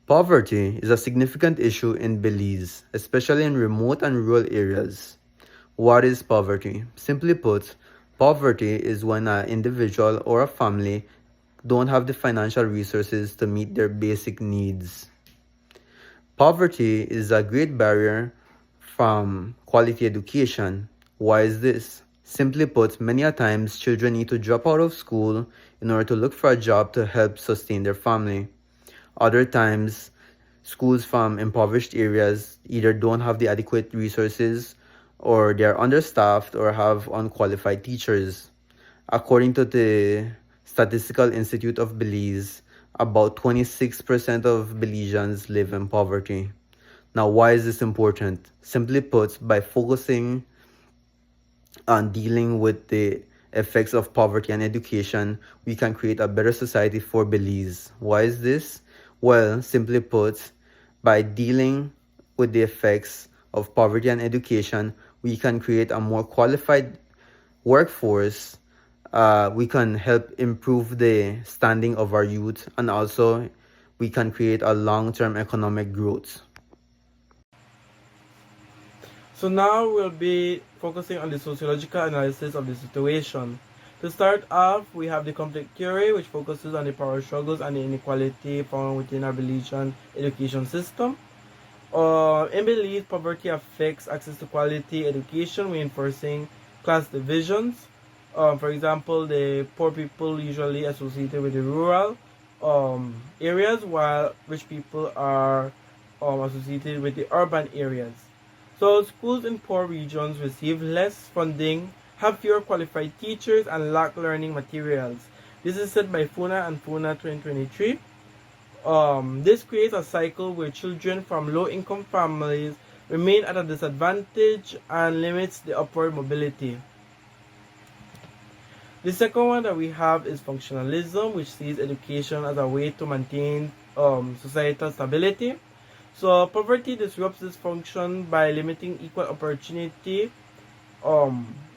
Poverty is a significant issue in Belize, especially in remote and rural areas. What is poverty? Simply put, poverty is when an individual or a family don't have the financial resources to meet their basic needs. Poverty is a great barrier from quality education. Why is this? Simply put, many a times children need to drop out of school in order to look for a job to help sustain their family. Other times, schools from impoverished areas either don't have the adequate resources or they're understaffed or have unqualified teachers. According to the Statistical Institute of Belize, about 26% of Belizeans live in poverty. Now, why is this important? Simply put, by focusing on dealing with the effects of poverty and education, we can create a better society for Belize. Why is this? Well, simply put, by dealing with the effects of poverty and education, we can create a more qualified workforce. We can help improve the standing of our youth, and also we can create a long-term economic growth. So now we'll be focusing on the sociological analysis of the situation. To start off, we have the conflict theory, which focuses on the power struggles and the inequality found within our Belizean education system. In Belize, poverty affects access to quality education, reinforcing class divisions. For example, the poor people usually associated with the rural areas, while rich people are associated with the urban areas. So schools in poor regions receive less funding, have fewer qualified teachers, and lack learning materials. This is said by Funa and Funa 2023. This creates a cycle where children from low-income families remain at a disadvantage and limits the upward mobility. The second one that we have is functionalism, which sees education as a way to maintain societal stability. So poverty disrupts this function by limiting equal opportunity.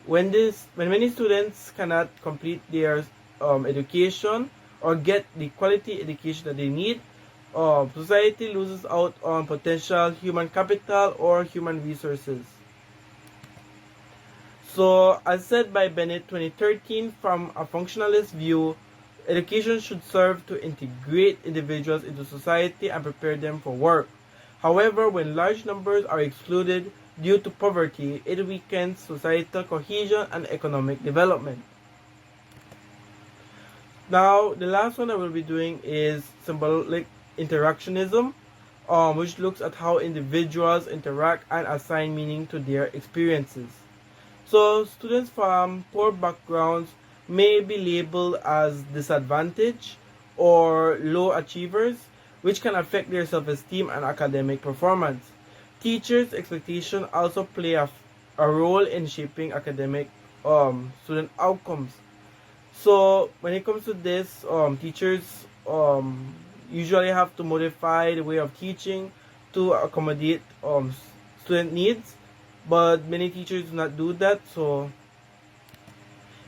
When many students cannot complete their education or get the quality education that they need, society loses out on potential human capital or human resources. So, as said by Bennett 2013, from a functionalist view, education should serve to integrate individuals into society and prepare them for work. However, when large numbers are excluded due to poverty, it weakens societal cohesion and economic development. Now, the last one I will be doing is symbolic interactionism, which looks at how individuals interact and assign meaning to their experiences. So, students from poor backgrounds may be labeled as disadvantaged or low achievers, which can affect their self esteem and academic performance. Teachers' expectations also play a role in shaping academic student outcomes. So when it comes to this, teachers usually have to modify the way of teaching to accommodate student needs, but many teachers do not do that. So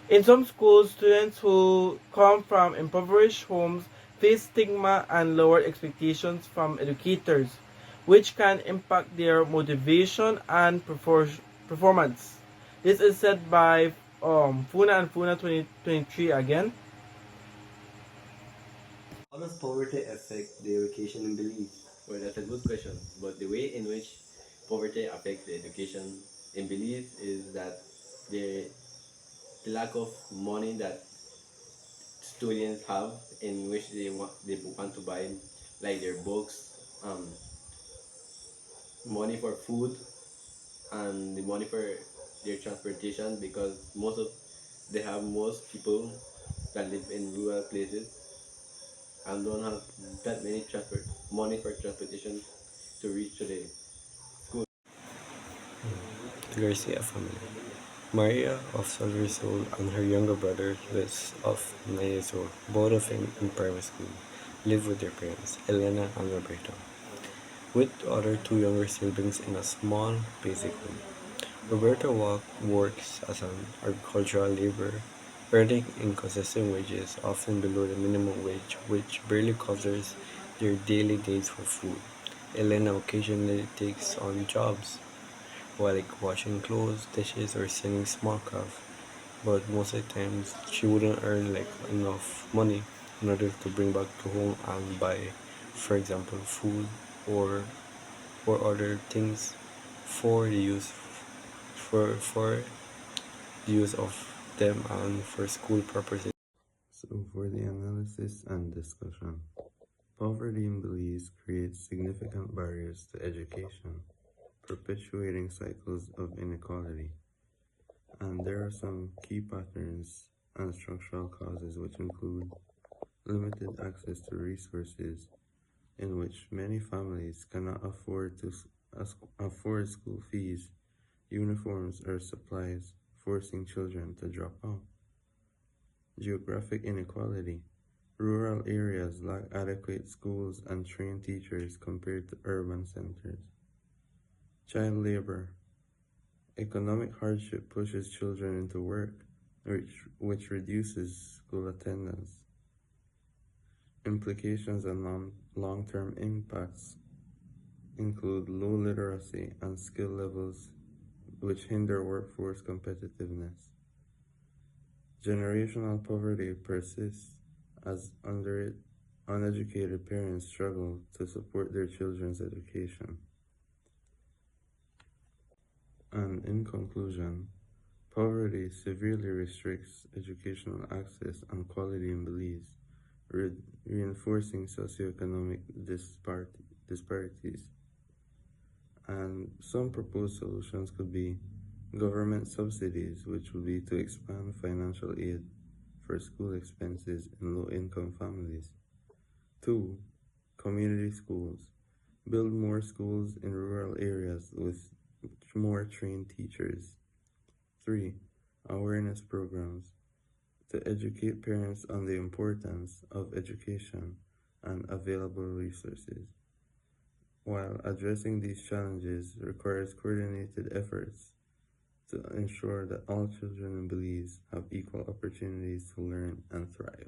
in some schools, students who come from impoverished homes face stigma and lower expectations from educators, which can impact their motivation and performance. This is said by Funa and Funa 2023 again. How does poverty affect the education in Belize? Well, that's a good question. But the way in which poverty affects the education in Belize is that the, the lack of money that students have in which they want to buy like their books, money for food, and the money for their transportation because most people that live in rural places and don't have that many transport money for transportation to reach to the school. The Garcia family. Maria of Silver Soul and her younger brother, Luis of 9 years old, both of them in private school, live with their parents, Elena and Roberto, with the other two younger siblings in a small, basic home. Roberto works as an agricultural laborer, earning inconsistent wages, often below the minimum wage, which barely covers their daily needs for food. Elena occasionally takes on jobs, while like washing clothes, dishes, or selling small craft. But most of the times, she wouldn't earn like enough money in order to bring back to home and buy, for example, food or other things for the use for the use of them and for school purposes. So, for the analysis and discussion, poverty in Belize creates significant barriers to education, perpetuating cycles of inequality. And there are some key patterns and structural causes which include limited access to resources, in which many families cannot afford school fees, uniforms, or supplies, forcing children to drop out. Geographic inequality. Rural areas lack adequate schools and trained teachers compared to urban centers. Child labor. Economic hardship pushes children into work, which reduces school attendance. Implications and long-term impacts include low literacy and skill levels, which hinder workforce competitiveness. Generational poverty persists as uneducated parents struggle to support their children's education. And in conclusion, poverty severely restricts educational access and quality in Belize, reinforcing socioeconomic disparities. And some proposed solutions could be government subsidies, which would be to expand financial aid for school expenses in low-income families. 2. Community schools. Build more schools in rural areas with more trained teachers. 3. Awareness programs to educate parents on the importance of education and available resources. While addressing these challenges requires coordinated efforts to ensure that all children in Belize have equal opportunities to learn and thrive.